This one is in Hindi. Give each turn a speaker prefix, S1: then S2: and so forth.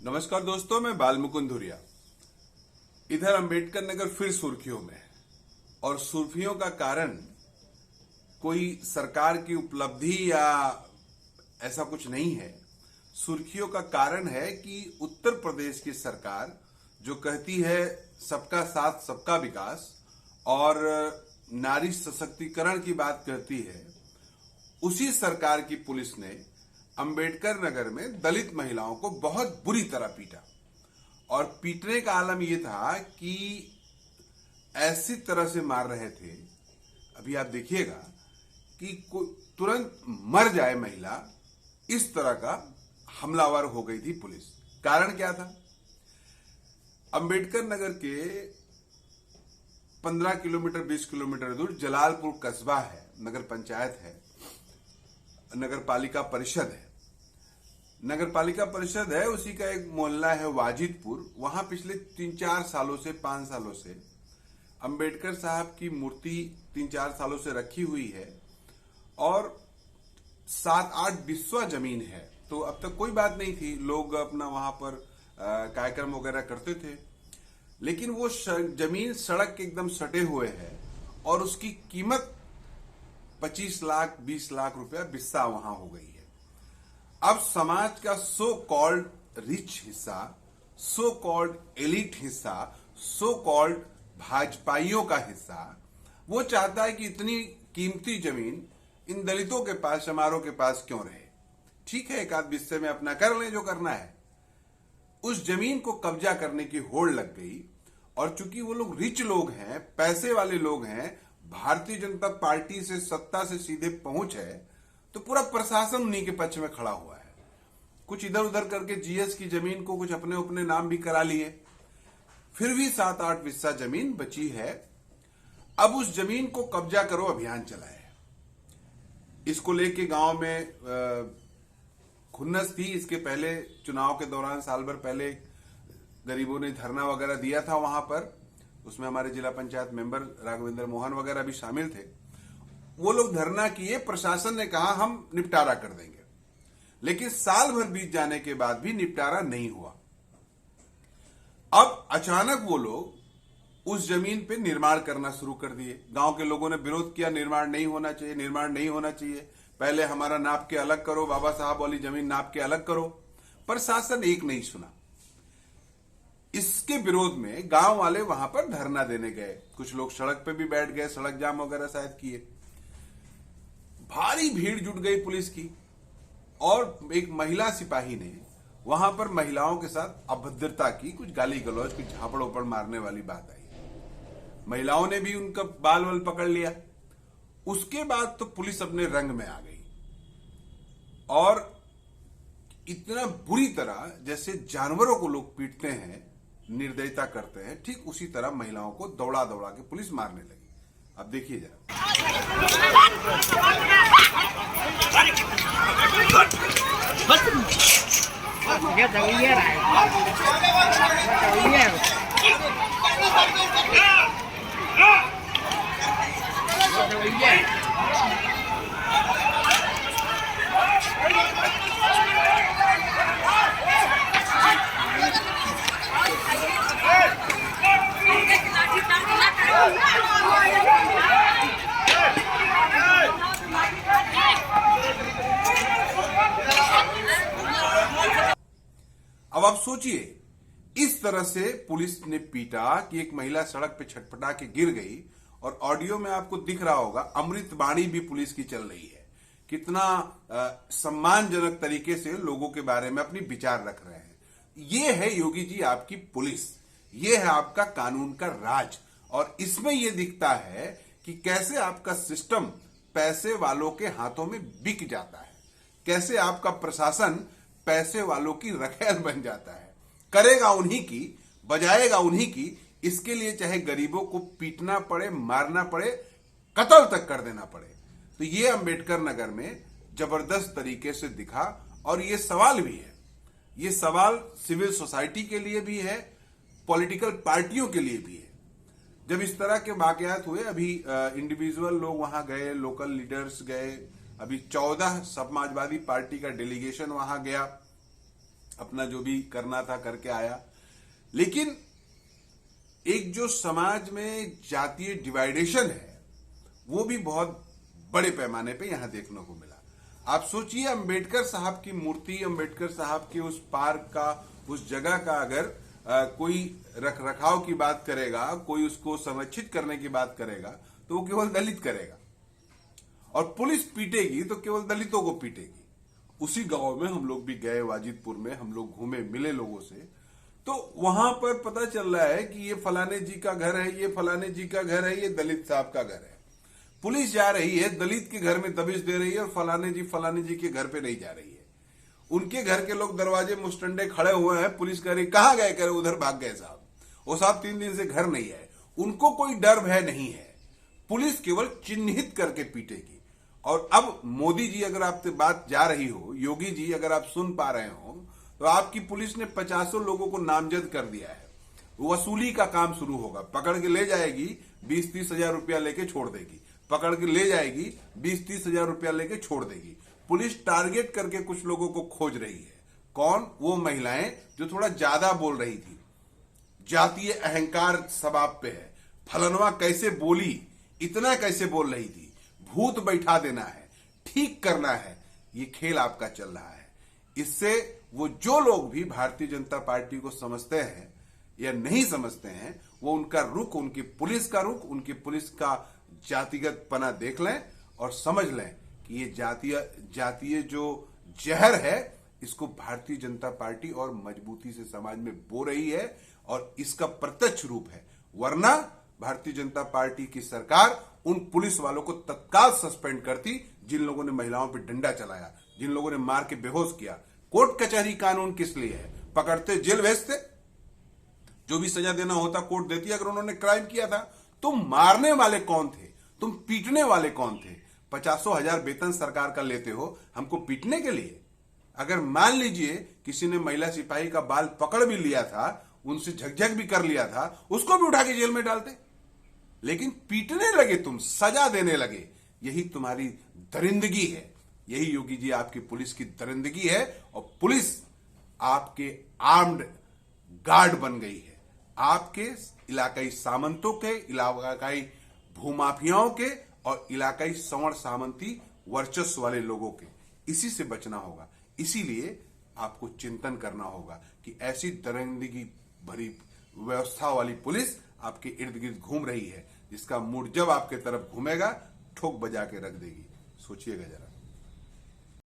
S1: नमस्कार दोस्तों, मैं बालमुकुंद धुरिया। इधर अंबेडकर नगर फिर सुर्खियों में है और सुर्खियों का कारण कोई सरकार की उपलब्धि या ऐसा कुछ नहीं है। सुर्खियों का कारण है कि उत्तर प्रदेश की सरकार जो कहती है सबका साथ सबका विकास और नारी सशक्तिकरण की बात करती है, उसी सरकार की पुलिस ने अंबेडकर नगर में दलित महिलाओं को बहुत बुरी तरह पीटा। और पीटने का आलम यह था कि ऐसी तरह से मार रहे थे, अभी आप देखिएगा कि तुरंत मर जाए महिला, इस तरह का हमलावर हो गई थी पुलिस। कारण क्या था? अंबेडकर नगर के 15 किलोमीटर 20 किलोमीटर दूर जलालपुर कस्बा है, नगर पंचायत है, नगर पालिका परिषद है। नगर पालिका परिषद है, उसी का एक मोहल्ला है वाजिदपुर। वहां पिछले 3-4 सालों से 5 सालों से अंबेडकर साहब की मूर्ति 3-4 सालों से रखी हुई है और 7-8 बिस्वा जमीन है। तो अब तक कोई बात नहीं थी, लोग अपना वहां पर कार्यक्रम वगैरह करते थे। लेकिन वो जमीन सड़क के एकदम सटे हुए है और उसकी कीमत 25 लाख 20 लाख रुपया बिस्सा वहां हो गई है। अब समाज का सो कॉल्ड रिच हिस्सा, सो कॉल्ड एलिट हिस्सा, सो कॉल्ड भाजपाइयों का हिस्सा वो चाहता है कि इतनी कीमती जमीन इन दलितों के पास, चमारों के पास क्यों रहे। ठीक है, एक आध बिस्से में अपना कर लें जो करना है। उस जमीन को कब्जा करने की होड़ लग गई और चूंकि वो लोग रिच लोग हैं, पैसे वाले लोग हैं, भारतीय जनता पार्टी से सत्ता से सीधे पहुंच है, तो पूरा प्रशासन उन्हीं के पक्ष में खड़ा हुआ है। कुछ इधर उधर करके जीएस की जमीन को कुछ अपने अपने नाम भी करा लिए, फिर भी 7-8 हिस्सा जमीन बची है। अब उस जमीन को कब्जा करो अभियान चला है। इसको लेके गांव में खुन्नस थी। इसके पहले चुनाव के दौरान साल भर पहले गरीबों ने धरना वगैरह दिया था वहां पर। उसमें हमारे जिला पंचायत मेंबर राघवेंद्र मोहन वगैरह भी शामिल थे। वो लोग धरना किए, प्रशासन ने कहा हम निपटारा कर देंगे, लेकिन साल भर बीत जाने के बाद भी निपटारा नहीं हुआ। अब अचानक वो लोग उस जमीन पे निर्माण करना शुरू कर दिए। गांव के लोगों ने विरोध किया, निर्माण नहीं होना चाहिए, निर्माण नहीं होना चाहिए, पहले हमारा नाप के अलग करो, बाबा साहब वाली जमीन नाप के अलग करो। प्रशासन एक नहीं सुना। इसके विरोध में गांव वाले वहां पर धरना देने गए, कुछ लोग सड़क पे भी बैठ गए, सड़क जाम वगैरह शायद किए। भारी भीड़ जुट गई पुलिस की और एक महिला सिपाही ने वहां पर महिलाओं के साथ अभद्रता की, कुछ गाली गलौज, कुछ झापड़ ओपड़ मारने वाली बात आई। महिलाओं ने भी उनका बाल वाल पकड़ लिया। उसके बाद तो पुलिस अपने रंग में आ गई और इतना बुरी तरह जैसे जानवरों को लोग पीटते हैं, निर्दयता करते हैं, ठीक उसी तरह महिलाओं को दौड़ा दौड़ा के पुलिस मारने लगी। अब देखिए जरा। अब आप सोचिए, इस तरह से पुलिस ने पीटा कि एक महिला सड़क पे छटपटा के गिर गई। और ऑडियो में आपको दिख रहा होगा अमृतवाणी भी पुलिस की चल रही है। कितना सम्मानजनक तरीके से लोगों के बारे में अपनी विचार रख रहे हैं। ये है योगी जी आपकी पुलिस, ये है आपका कानून का राज। और इसमें यह दिखता है कि कैसे आपका सिस्टम पैसे वालों के हाथों में बिक जाता है, कैसे आपका प्रशासन पैसे वालों की रखैल बन जाता है। करेगा उन्हीं की, बजाएगा उन्हीं की। इसके लिए चाहे गरीबों को पीटना पड़े, मारना पड़े, कत्ल तक कर देना पड़े। तो ये अंबेडकर नगर में जबरदस्त तरीके से दिखा। और ये सवाल भी है, ये सवाल सिविल सोसाइटी के लिए भी है, पॉलिटिकल पार्टियों के लिए भी है। जब इस तरह के वाकयात हुए, अभी इंडिविजुअल लोग वहां गए, लोकल लीडर्स गए, अभी 14 समाजवादी पार्टी का डेलीगेशन वहां गया। अपना जो भी करना था करके आया। लेकिन एक जो समाज में जातीय डिवाइडेशन है वो भी बहुत बड़े पैमाने पे यहां देखने को मिला। आप सोचिए, अंबेडकर साहब की मूर्ति, अंबेडकर साहब के उस पार्क का, उस जगह का अगर कोई रख रखाव की बात करेगा, कोई उसको संरक्षित करने की बात करेगा, तो वो केवल दलित करेगा, और पुलिस पीटेगी तो केवल दलितों को पीटेगी। उसी गांव में हम लोग भी गए, वाजिदपुर में हम लोग घूमे, मिले लोगों से, तो वहां पर पता चल रहा है कि ये फलाने जी का घर है, ये फलाने जी का घर है, ये दलित साहब का घर है। पुलिस जा रही है, दलित के घर में दबिश दे रही है, और फलाने जी के घर पे नहीं जा रही है। उनके घर के लोग दरवाजे मुस्टंडे खड़े हुए हैं, पुलिस कह रही कहां गए, कह रहे उधर भाग गए साहब, वो साहब 3 दिन से घर नहीं आए। उनको कोई डर भय नहीं है, पुलिस केवल चिन्हित करके पीटेगी। और अब मोदी जी अगर आपसे बात जा रही हो, योगी जी अगर आप सुन पा रहे हो, तो आपकी पुलिस ने 50 लोगों को नामजद कर दिया है। वसूली का काम शुरू होगा, पकड़ के ले जाएगी, 20-30 हजार रुपया लेके छोड़ देगी, पकड़ के ले जाएगी, 20-30 हजार रुपया लेके छोड़ देगी। पुलिस टारगेट करके कुछ लोगों को खोज रही है। कौन? वो महिलाएं जो थोड़ा ज्यादा बोल रही थी, जातीय अहंकार सबाब पे है, फलनवा कैसे बोली, इतना कैसे बोल रही थी, भूत बैठा देना है, ठीक करना है, ये खेल आपका चल रहा है। इससे वो जो लोग भी भारतीय जनता पार्टी को समझते हैं या नहीं समझते हैं, वो उनका रुख, उनकी पुलिस का रुख, उनकी पुलिस का जातिगत पना देख लें और समझ लें कि ये जातीय जो जहर है, इसको भारतीय जनता पार्टी और मजबूती से समाज में बो रही है, और इसका प्रत्यक्ष रूप है। वरना भारतीय जनता पार्टी की सरकार उन पुलिस वालों को तत्काल सस्पेंड करती जिन लोगों ने महिलाओं पर डंडा चलाया, जिन लोगों ने मार के बेहोश किया। कोर्ट कचहरी कानून किस लिए है? पकड़ते, जेल भेजते, जो भी सजा देना होता कोर्ट देती अगर उन्होंने क्राइम किया था। तुम मारने वाले कौन थे? तुम पीटने वाले कौन थे? 50 हजार वेतन सरकार का लेते हो हमको पीटने के लिए। अगर मान लीजिए किसी ने महिला सिपाही का बाल पकड़ भी लिया था, उनसे झकझक भी कर लिया था, उसको भी उठा के जेल में डालते। लेकिन पीटने लगे तुम, सजा देने लगे, यही तुम्हारी दरिंदगी है, यही योगी जी आपकी पुलिस की दरिंदगी है। और पुलिस आपके आर्म्ड गार्ड बन गई है, आपके इलाकाई सामंतों के, इलाकाई भूमाफियाओं के और इलाकाई संवर सामंती वर्चस्व वाले लोगों के। इसी से बचना होगा। इसीलिए आपको चिंतन करना होगा कि ऐसी दरिंदगी भरी व्यवस्था वाली पुलिस आपके इर्द गिर्द घूम रही है, जिसका मूड जब आपके तरफ घूमेगा ठोक बजा के रख देगी। सोचिएगा जरा।